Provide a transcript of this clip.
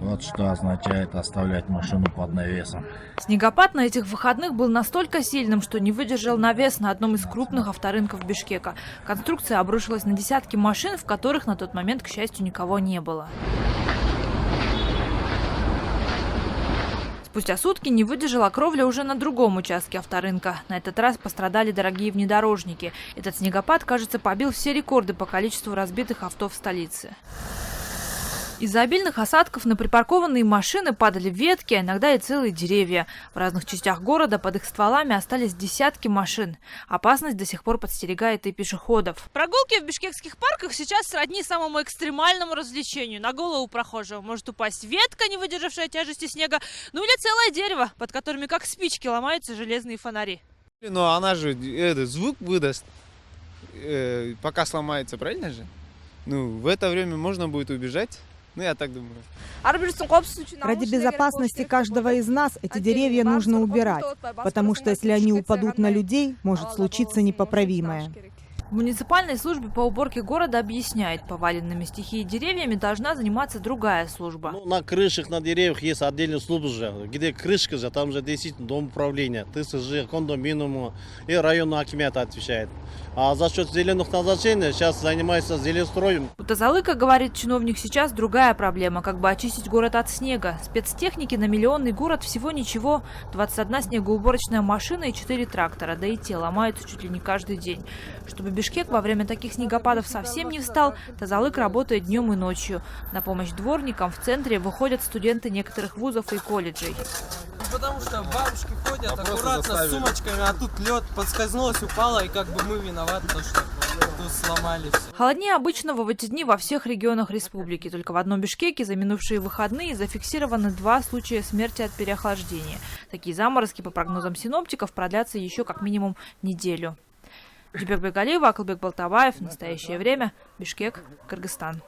Вот что означает оставлять машину под навесом. Снегопад на этих выходных был настолько сильным, что не выдержал навес на одном из крупных авторынков Бишкека. Конструкция обрушилась на десятки машин, в которых на тот момент, к счастью, никого не было. Спустя сутки не выдержала кровля уже на другом участке авторынка. На этот раз пострадали дорогие внедорожники. Этот снегопад, кажется, побил все рекорды по количеству разбитых авто в столице. Из-за обильных осадков на припаркованные машины падали ветки, а иногда и целые деревья. В разных частях города под их стволами остались десятки машин. Опасность до сих пор подстерегает и пешеходов. Прогулки в бишкекских парках сейчас сродни самому экстремальному развлечению. На голову прохожего может упасть ветка, не выдержавшая тяжести снега, ну или целое дерево, под которыми как спички ломаются железные фонари. Но она же звук выдаст, пока сломается, правильно же? Ну, в это время можно будет убежать. Ну, я так думаю. Ради безопасности каждого из нас эти деревья нужно убирать, потому что если они упадут на людей, может случиться непоправимое. В муниципальной службе по уборке города объясняют, поваленными стихией деревьями должна заниматься другая служба. Ну, на крышах, на деревьях есть отдельная служба же, где крышка же, там же действительно дом управления, ТСЖ, кондоминиум и районный акимат отвечает. А за счет зеленых насаждений сейчас занимается зеленстроем. У Тазалыка, говорит чиновник, сейчас другая проблема, как бы очистить город от снега. Спецтехники на миллионный город всего ничего, 21 снегоуборочная машина и 4 трактора, да и те ломаются чуть ли не каждый день. Чтобы Бишкек во время таких снегопадов совсем не встал, Тазалык работает днем и ночью. На помощь дворникам в центре выходят студенты некоторых вузов и колледжей. Потому что бабушки ходят аккуратно с сумочками, а тут лед, подскользнулась, упала, и как бы мы виноваты, то, что тут сломали все. Холоднее обычного в эти дни во всех регионах республики. Только в одном Бишкеке за минувшие выходные зафиксированы 2 случая смерти от переохлаждения. Такие заморозки, по прогнозам синоптиков, продлятся еще как минимум неделю. Дибек Бегалиева, Акылбек Балтабаев. Настоящее время. Бишкек, Кыргызстан.